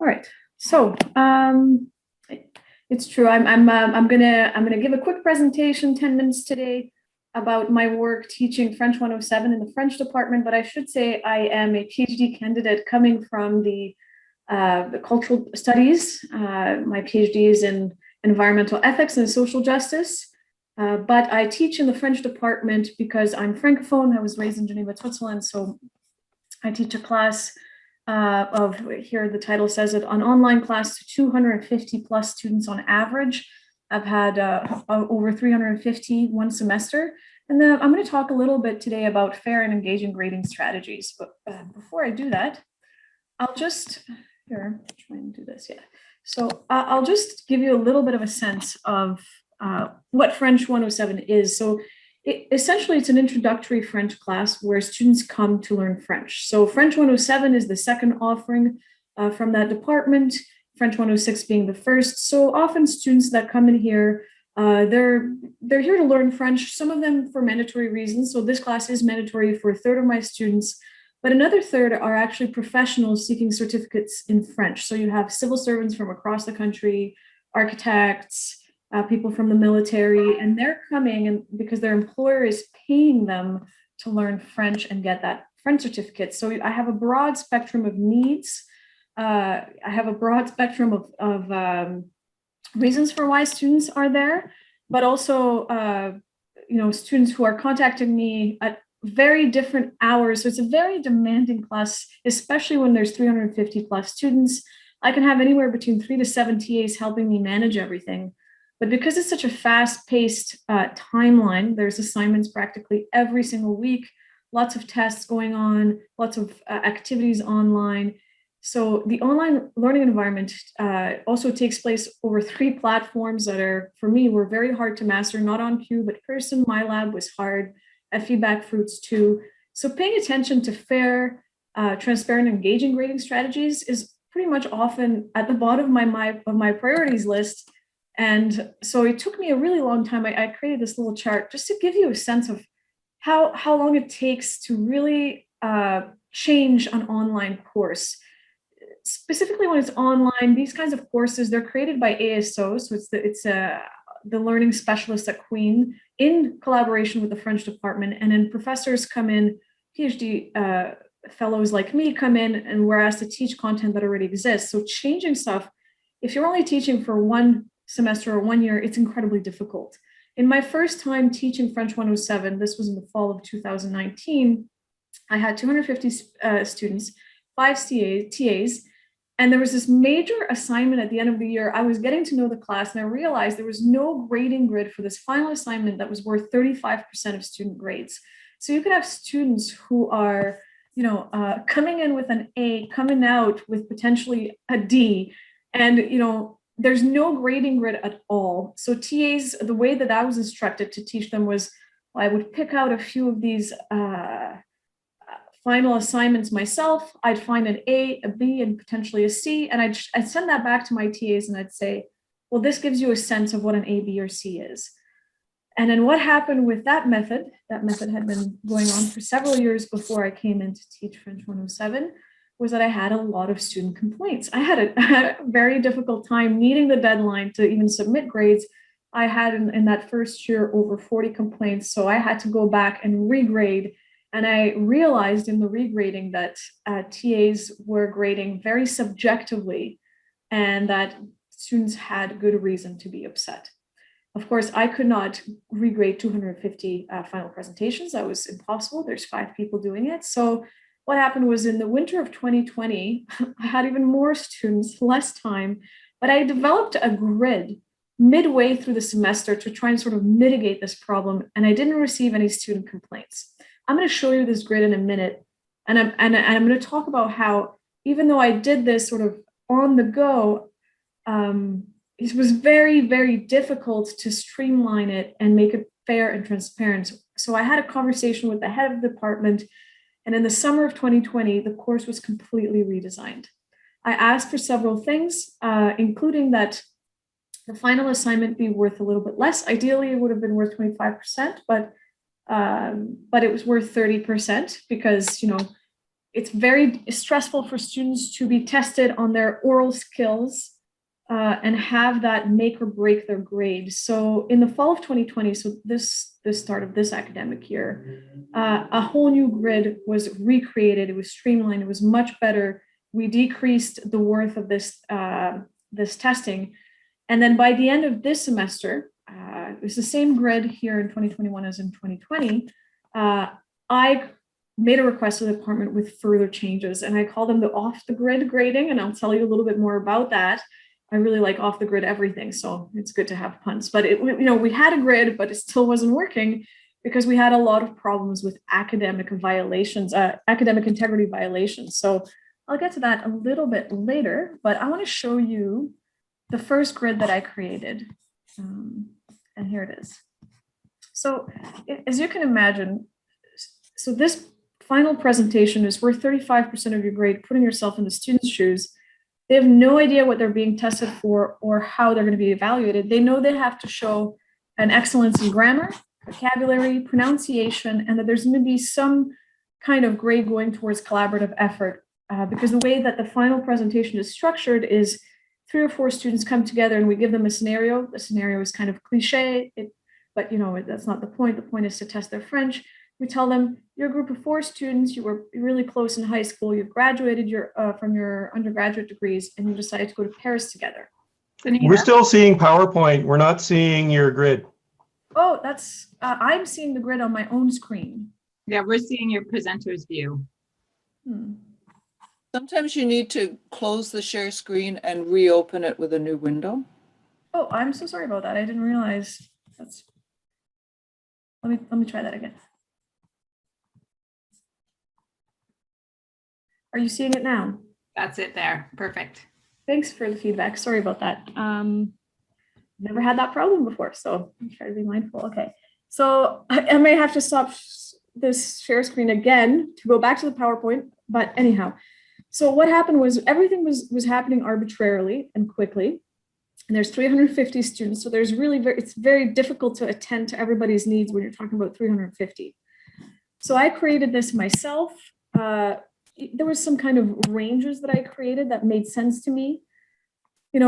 All right. So it's true. I'm gonna give a quick presentation, 10 minutes today, about my work teaching French 107 in the French department. But I should say I am a PhD candidate coming from the cultural studies. My PhD is in environmental ethics and social justice. But I teach in the French department because I'm Francophone. I was raised in Geneva, Switzerland. So I teach a class of, here the title says it, an online class to 250 plus students on average. I've had over 350 one semester. And then I'm going to talk a little bit today about fair and engaging grading strategies. But before I do that, I'll just, here, try and do this, yeah. So I'll just give you a little bit of a sense of what French 107 is. So essentially, it's an introductory French class where students come to learn French. So French 107 is the second offering from that department, French 106 being the first. So often students that come in here, they're here to learn French, some of them for mandatory reasons. So this class is mandatory for a third of my students, but another third are actually professionals seeking certificates in French. So you have civil servants from across the country, architects, people from the military, and they're coming and because their employer is paying them to learn French and get that French certificate. So I have a broad spectrum of needs. I have a broad spectrum of reasons for why students are there, but also, students who are contacting me at very different hours. So it's a very demanding class, especially when there's 350 plus students. I can have anywhere between 3 to 7 TAs helping me manage everything. But because it's such a fast-paced timeline, there's assignments practically every single week, lots of tests going on, lots of activities online. So the online learning environment also takes place over 3 platforms that are, for me, were very hard to master, not on cue, but Pearson, MyLab was hard, Feedback Fruits too. So paying attention to fair, transparent, engaging grading strategies is pretty much often at the bottom of my priorities list. And so it took me a really long time. I created this little chart just to give you a sense of how long it takes to really change an online course. Specifically when it's online, these kinds of courses, they're created by ASO. So it's the learning specialists at Queen in collaboration with the French department. And then professors come in, PhD fellows like me come in, and we're asked to teach content that already exists. So changing stuff, if you're only teaching for one semester or 1 year, it's incredibly difficult. In my first time teaching French 107, this was in the fall of 2019, I had 250 students, 5 TAs, and there was this major assignment at the end of the year. I was getting to know the class and I realized there was no grading grid for this final assignment that was worth 35% of student grades. So you could have students who are, coming in with an A, coming out with potentially a D, and, there's no grading grid at all. So TAs, the way that I was instructed to teach them was I would pick out a few of these final assignments myself. I'd find an A, a B, and potentially a C. And I'd send that back to my TAs and I'd say, well, this gives you a sense of what an A, B, or C is. And then what happened with that method had been going on for several years before I came in to teach French 107, was that I had a lot of student complaints. I had a very difficult time meeting the deadline to even submit grades. I had in that first year over 40 complaints, so I had to go back and regrade. And I realized in the regrading that TAs were grading very subjectively and that students had good reason to be upset. Of course, I could not regrade 250 final presentations. That was impossible. There's 5 people doing it. So what happened was in the winter of 2020, I had even more students, less time, but I developed a grid midway through the semester to try and sort of mitigate this problem, and I didn't receive any student complaints. I'm going to show you this grid in a minute, and I'm going to talk about how, even though I did this sort of on the go, it was very, very difficult to streamline it and make it fair and transparent. So I had a conversation with the head of the department. And in the summer of 2020, the course was completely redesigned. I asked for several things, including that the final assignment be worth a little bit less. Ideally, it would have been worth 25%, but it was worth 30% because, it's very stressful for students to be tested on their oral skills and have that make or break their grade. So in the fall of 2020, so this start of this academic year, a whole new grid was recreated. It was streamlined. It was much better. We decreased the worth of this testing. And then by the end of this semester, it was the same grid here in 2021 as in 2020. I made a request to the department with further changes, and I call them the off the grid grading, and I'll tell you a little bit more about that. I really like off the grid everything, so it's good to have puns. But we had a grid, but it still wasn't working because we had a lot of problems with academic violations, academic integrity violations. So I'll get to that a little bit later, but I want to show you the first grid that I created. And here it is. So as you can imagine, so this final presentation is worth 35% of your grade, putting yourself in the student's shoes. They have no idea what they're being tested for or how they're going to be evaluated. They know they have to show an excellence in grammar, vocabulary, pronunciation, and that there's going to be some kind of grade going towards collaborative effort. Because the way that the final presentation is structured is 3 or 4 students come together and we give them a scenario. The scenario is kind of cliche, but that's not the point. The point is to test their French. We tell them, you're a group of 4 students, you were really close in high school, you've graduated from your undergraduate degrees, and you decided to go to Paris together. Sanita. We're still seeing PowerPoint. We're not seeing your grid. Oh, I'm seeing the grid on my own screen. Yeah, we're seeing your presenter's view. Sometimes you need to close the share screen and reopen it with a new window. Oh, I'm so sorry about that. I didn't realize that's. Let me try that again. Are you seeing it now? That's it there. Perfect. Thanks for the feedback. Sorry about that. Never had that problem before, so I'm trying to be mindful. Okay, so I may have to stop this share screen again to go back to the PowerPoint, but anyhow. So what happened was everything was happening arbitrarily and quickly. And there's 350 students. So there's it's very difficult to attend to everybody's needs when you're talking about 350. So I created this myself. There was some kind of ranges that I created that made sense to me.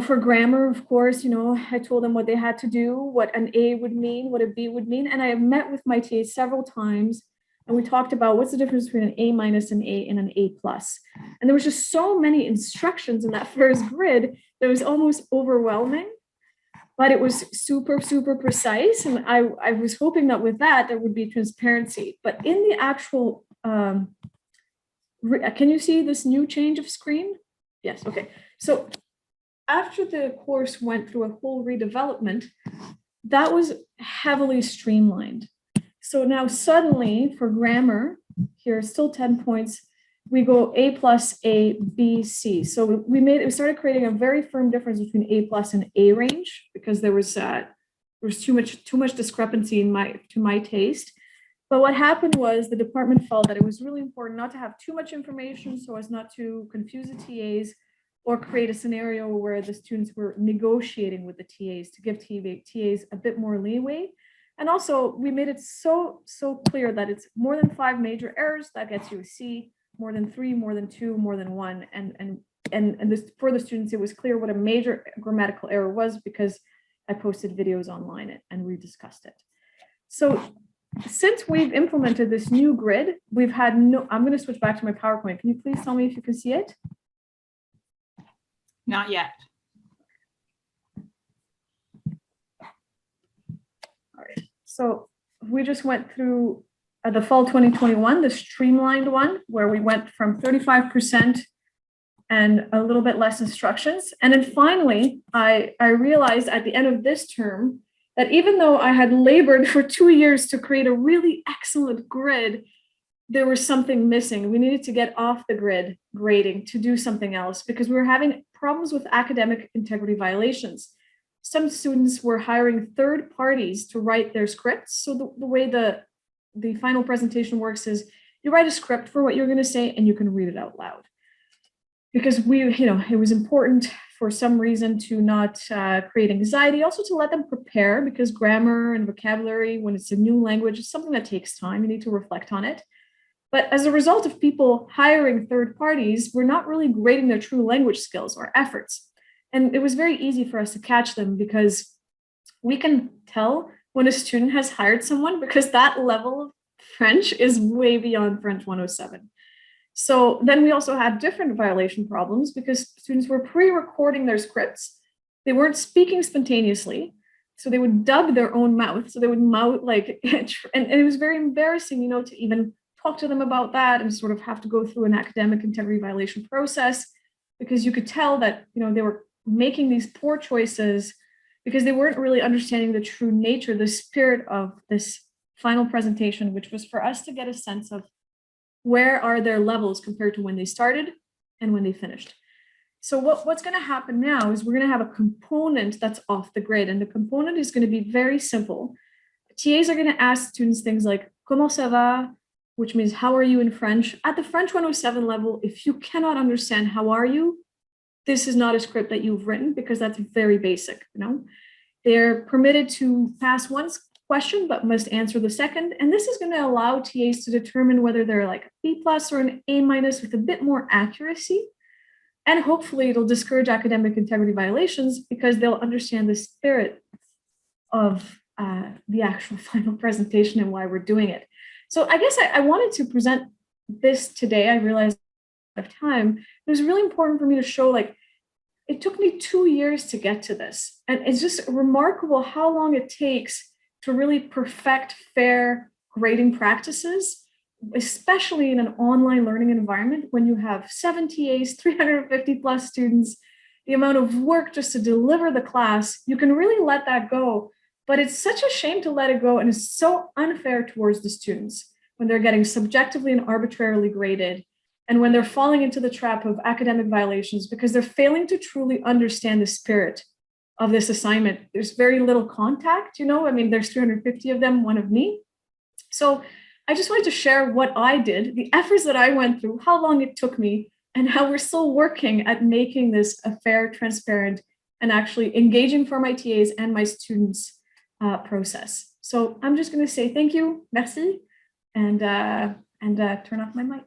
For grammar, of course, I told them what they had to do, what an A would mean, what a B would mean. And I have met with my TA several times. And we talked about what's the difference between an A minus, an A, and an A plus. And there was just so many instructions in that first grid that was almost overwhelming, but it was super, super precise. And I was hoping that with that, there would be transparency. But in the actual, can you see this new change of screen? Yes, okay. So after the course went through a whole redevelopment, that was heavily streamlined. So now suddenly for grammar, here still 10 points, we go A plus, A, B, C. So we started creating a very firm difference between A plus and A range because there was too much discrepancy to my taste. But what happened was the department felt that it was really important not to have too much information so as not to confuse the TAs or create a scenario where the students were negotiating with the TAs to give TAs a bit more leeway. And also we made it so clear that it's more than 5 major errors that gets you a C, more than 3, more than 2, more than 1. And this, for the students, it was clear what a major grammatical error was because I posted videos online and we discussed it. So since we've implemented this new grid, we've had I'm going to switch back to my PowerPoint. Can you please tell me if you can see it? Not yet. All right. So we just went through the fall 2021, the streamlined one, where we went from 35% and a little bit less instructions. And then finally, I realized at the end of this term that even though I had labored for 2 years to create a really excellent grid, there was something missing. We needed to get off the grid grading to do something else because we were having problems with academic integrity violations. Some students were hiring third parties to write their scripts. So the way the final presentation works is you write a script for what you're going to say and you can read it out loud. Because it was important for some reason to not create anxiety, also to let them prepare because grammar and vocabulary, when it's a new language, is something that takes time. You need to reflect on it. But as a result of people hiring third parties, we're not really grading their true language skills or efforts. And it was very easy for us to catch them because we can tell when a student has hired someone because that level of French is way beyond French 107. So then we also had different violation problems because students were pre-recording their scripts. They weren't speaking spontaneously. So they would dub their own mouth. So they would mouth like, and it was very embarrassing, you know, to even talk to them about that and sort of have to go through an academic integrity violation process because you could tell that, you know, they were making these poor choices because they weren't really understanding the true nature, the spirit of this final presentation, which was for us to get a sense of where are their levels compared to when they started and when they finished. So what's going to happen now is we're going to have a component that's off the grid, and the component is going to be very simple. TAs are going to ask students things like, comment ça va? Which means, how are you in French? At the French 107 level, if you cannot understand how are you, this is not a script that you've written because that's very basic, you know? They're permitted to pass one question, but must answer the second. And this is going to allow TAs to determine whether they're like a B+ or an A- with a bit more accuracy. And hopefully it'll discourage academic integrity violations because they'll understand the spirit of the actual final presentation and why we're doing it. So I guess I wanted to present this today. I realized of time, it was really important for me to show, like, it took me 2 years to get to this. And it's just remarkable how long it takes to really perfect fair grading practices, especially in an online learning environment when you have 7 TAs, 350 plus students, the amount of work just to deliver the class, you can really let that go. But it's such a shame to let it go, and it's so unfair towards the students when they're getting subjectively and arbitrarily graded, and when they're falling into the trap of academic violations because they're failing to truly understand the spirit of this assignment. There's very little contact, you know, I mean, there's 350 of them, one of me. So I just wanted to share what I did, the efforts that I went through, how long it took me, and how we're still working at making this a fair, transparent, and actually engaging for my TAs and my students process. So I'm just going to say thank you, merci, and turn off my mic.